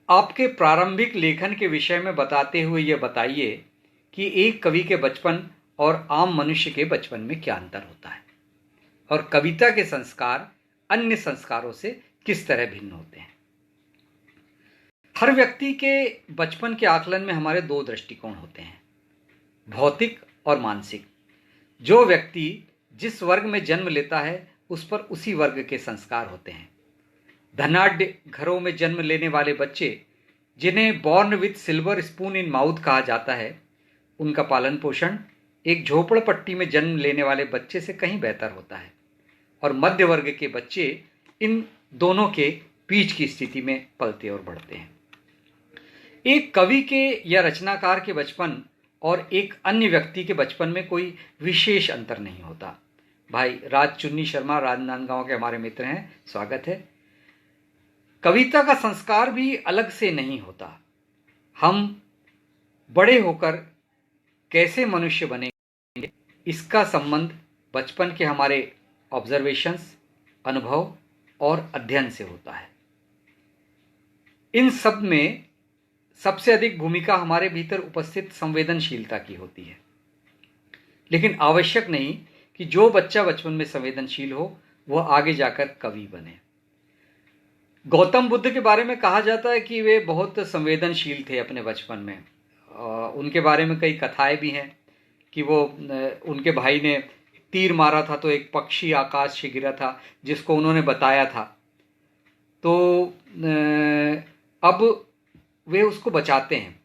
आपके प्रारंभिक लेखन के विषय में बताते हुए ये बताइए कि एक कवि के बचपन और आम मनुष्य के बचपन में क्या अंतर होता है और कविता के संस्कार अन्य संस्कारों से किस तरह भिन्न होते हैं। हर व्यक्ति के बचपन के आकलन में हमारे दो दृष्टिकोण होते हैं, भौतिक और मानसिक। जो व्यक्ति जिस वर्ग में जन्म लेता है उस पर उसी वर्ग के संस्कार होते हैं। धनाढ्य घरों में जन्म लेने वाले बच्चे, जिन्हें born with silver spoon in mouth कहा जाता है, उनका पालन पोषण एक झोपड़पट्टी में जन्म लेने वाले बच्चे से कहीं बेहतर होता है और मध्य वर्ग के बच्चे इन दोनों के बीच की स्थिति में पलते और बढ़ते हैं। एक कवि के या रचनाकार के बचपन और एक अन्य व्यक्ति के बचपन में कोई विशेष अंतर नहीं होता। भाई राज चुन्नी शर्मा राजनांदगांव के हमारे मित्र हैं, स्वागत है। कविता का संस्कार भी अलग से नहीं होता। हम बड़े होकर कैसे मनुष्य बनेंगे, इसका संबंध बचपन के हमारे ऑब्जर्वेशंस, अनुभव और अध्ययन से होता है। इन सब में सबसे अधिक भूमिका हमारे भीतर उपस्थित संवेदनशीलता की होती है, लेकिन आवश्यक नहीं कि जो बच्चा बचपन में संवेदनशील हो वह आगे जाकर कवि बने। गौतम बुद्ध के बारे में कहा जाता है कि वे बहुत संवेदनशील थे अपने बचपन में। उनके बारे में कई कथाएं भी हैं कि वो उनके भाई ने तीर मारा था तो एक पक्षी आकाश से गिरा था जिसको उन्होंने बताया था, तो अब वे उसको बचाते हैं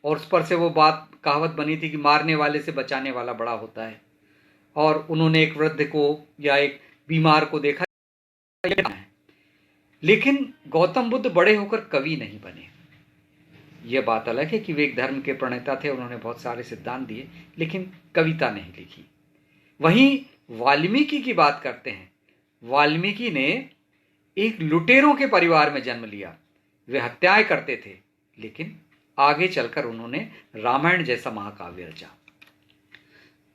और उस पर से वो बात कहावत बनी थी कि मारने वाले से बचाने वाला बड़ा होता है। और उन्होंने एक वृद्ध को या एक बीमार को देखा है, लेकिन गौतम बुद्ध बड़े होकर कवि नहीं बने। यह बात अलग है कि वे एक धर्म के प्रणेता थे, उन्होंने बहुत सारे सिद्धांत दिए लेकिन कविता नहीं लिखी। वहीं वाल्मीकि की बात करते हैं। वाल्मीकि ने एक लुटेरों के परिवार में जन्म लिया। वे हत्याएं करते थे, लेकिन आगे चलकर उन्होंने रामायण जैसा महाकाव्य रचा।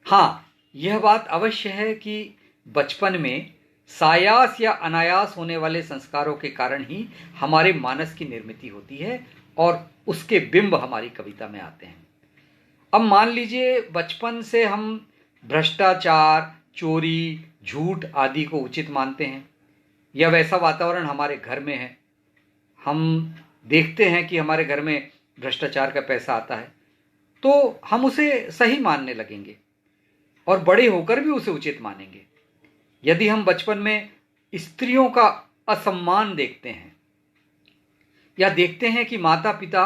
हाँ, यह बात अवश्य है कि बचपन में सायास या अनायास होने वाले संस्कारों के कारण ही हमारे मानस की निर्मिति होती है और उसके बिंब हमारी कविता में आते हैं। अब मान लीजिए बचपन से हम भ्रष्टाचार, चोरी, झूठ आदि को उचित मानते हैं, या वैसा वातावरण हमारे घर में है, हम देखते हैं कि हमारे घर में भ्रष्टाचार का पैसा आता है, तो हम उसे सही मानने लगेंगे और बड़े होकर भी उसे उचित मानेंगे। यदि हम बचपन में स्त्रियों का असम्मान देखते हैं या देखते हैं कि माता पिता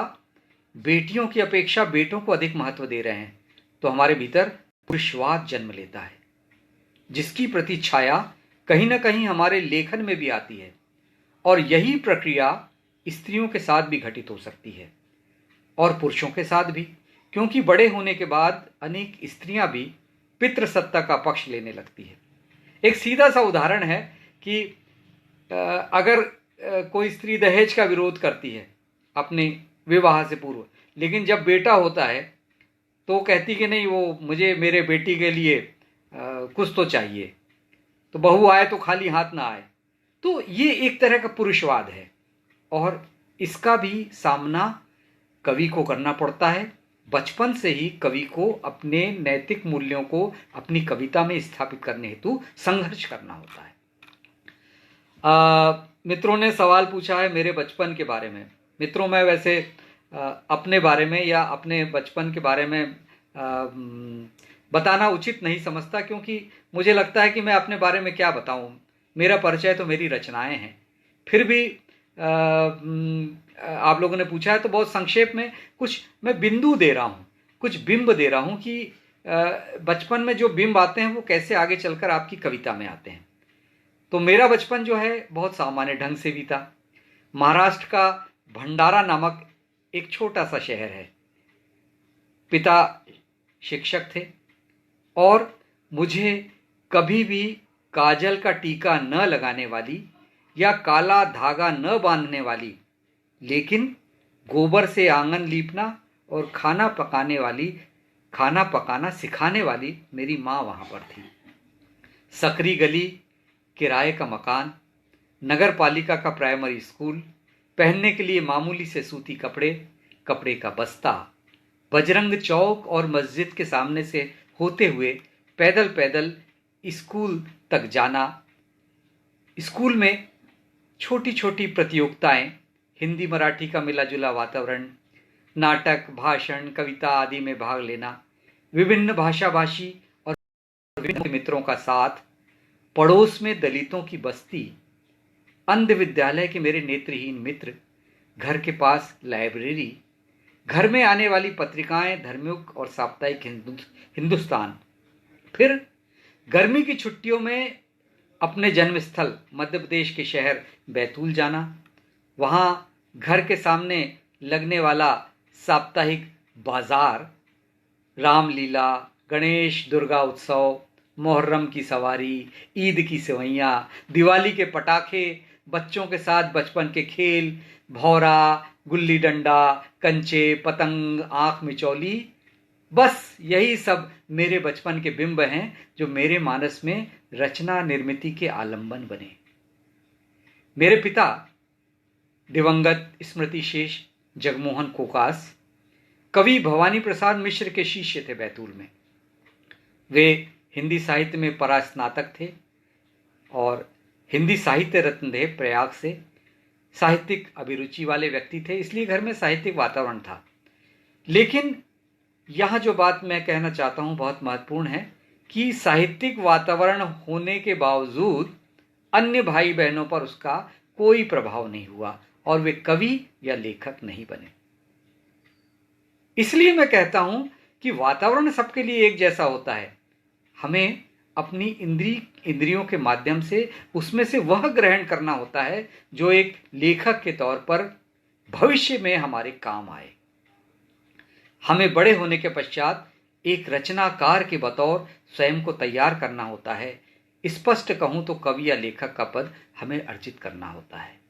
बेटियों की अपेक्षा बेटों को अधिक महत्व दे रहे हैं, तो हमारे भीतर पुरुषवाद जन्म लेता है, जिसकी प्रति छाया कहीं ना कहीं हमारे लेखन में भी आती है। और यही प्रक्रिया स्त्रियों के साथ भी घटित हो सकती है और पुरुषों के साथ भी, क्योंकि बड़े होने के बाद अनेक स्त्रियां भी पितृसत्ता का पक्ष लेने लगती है। एक सीधा सा उदाहरण है कि अगर कोई स्त्री दहेज का विरोध करती है अपने विवाह से पूर्व, लेकिन जब बेटा होता है तो कहती कि नहीं, वो मुझे मेरे बेटी के लिए कुछ तो चाहिए, तो बहू आए तो खाली हाथ ना आए। तो ये एक तरह का पुरुषवाद है और इसका भी सामना कवि को करना पड़ता है। बचपन से ही कवि को अपने नैतिक मूल्यों को अपनी कविता में स्थापित करने हेतु संघर्ष करना होता है। मित्रों ने सवाल पूछा है मेरे बचपन के बारे में। मित्रों, मैं वैसे अपने बारे में या अपने बचपन के बारे में बताना उचित नहीं समझता, क्योंकि मुझे लगता है कि मैं अपने बारे में क्या बताऊं। मेरा परिचय तो मेरी रचनाएं हैं। फिर भी आप लोगों ने पूछा है तो बहुत संक्षेप में कुछ मैं बिंदु दे रहा हूँ, कुछ बिंब दे रहा हूँ कि बचपन में जो बिंब आते हैं वो कैसे आगे चलकर आपकी कविता में आते हैं। तो मेरा बचपन जो है बहुत सामान्य ढंग से बीता। महाराष्ट्र का भंडारा नामक एक छोटा सा शहर है। पिता शिक्षक थे और मुझे कभी भी काजल का टीका न लगाने वाली या काला धागा न बांधने वाली, लेकिन गोबर से आंगन लीपना और खाना पकाना सिखाने वाली मेरी माँ वहाँ पर थी। सकरी गली, किराए का मकान, नगर पालिका का प्राइमरी स्कूल, पहनने के लिए मामूली से सूती कपड़े, कपड़े का बस्ता, बजरंग चौक और मस्जिद के सामने से होते हुए पैदल पैदल स्कूल तक जाना। स्कूल में छोटी छोटी प्रतियोगिताएं, हिंदी मराठी का मिला जुला वातावरण, नाटक, भाषण, कविता आदि में भाग लेना, विभिन्न भाषा भाषी और विभिन्न मित्रों का साथ, पड़ोस में दलितों की बस्ती, अंध विद्यालय के मेरे नेत्रहीन मित्र, घर के पास लाइब्रेरी, घर में आने वाली पत्रिकाएं धर्मयुग और साप्ताहिक हिंदुस्तान, फिर गर्मी की छुट्टियों में अपने जन्मस्थल मध्य प्रदेश के शहर बैतूल जाना, वहाँ घर के सामने लगने वाला साप्ताहिक बाजार, रामलीला, गणेश दुर्गा उत्सव, मुहर्रम की सवारी, ईद की सेवैयाँ, दिवाली के पटाखे, बच्चों के साथ बचपन के खेल, भौरा, गुल्ली डंडा, कंचे, पतंग, आँख मिचौली, बस यही सब मेरे बचपन के बिंब हैं जो मेरे मानस में रचना निर्मिति के आलंबन बने। मेरे पिता दिवंगत स्मृति शेष जगमोहन कोकास कवि भवानी प्रसाद मिश्र के शिष्य थे बैतूल में। वे हिंदी साहित्य में परास्नातक थे और हिंदी साहित्य रत्न थे। प्रयाग से साहित्यिक अभिरुचि वाले व्यक्ति थे, इसलिए घर में साहित्यिक वातावरण था। लेकिन यहाँ जो बात मैं कहना चाहता हूँ बहुत महत्वपूर्ण है कि साहित्यिक वातावरण होने के बावजूद अन्य भाई बहनों पर उसका कोई प्रभाव नहीं हुआ और वे कवि या लेखक नहीं बने। इसलिए मैं कहता हूं कि वातावरण सबके लिए एक जैसा होता है। हमें अपनी इंद्रियों के माध्यम से उसमें से वह ग्रहण करना होता है जो एक लेखक के तौर पर भविष्य में हमारे काम आए। हमें बड़े होने के पश्चात एक रचनाकार के बतौर स्वयं को तैयार करना होता है। स्पष्ट कहूं तो कवि या लेखक का पद हमें अर्जित करना होता है।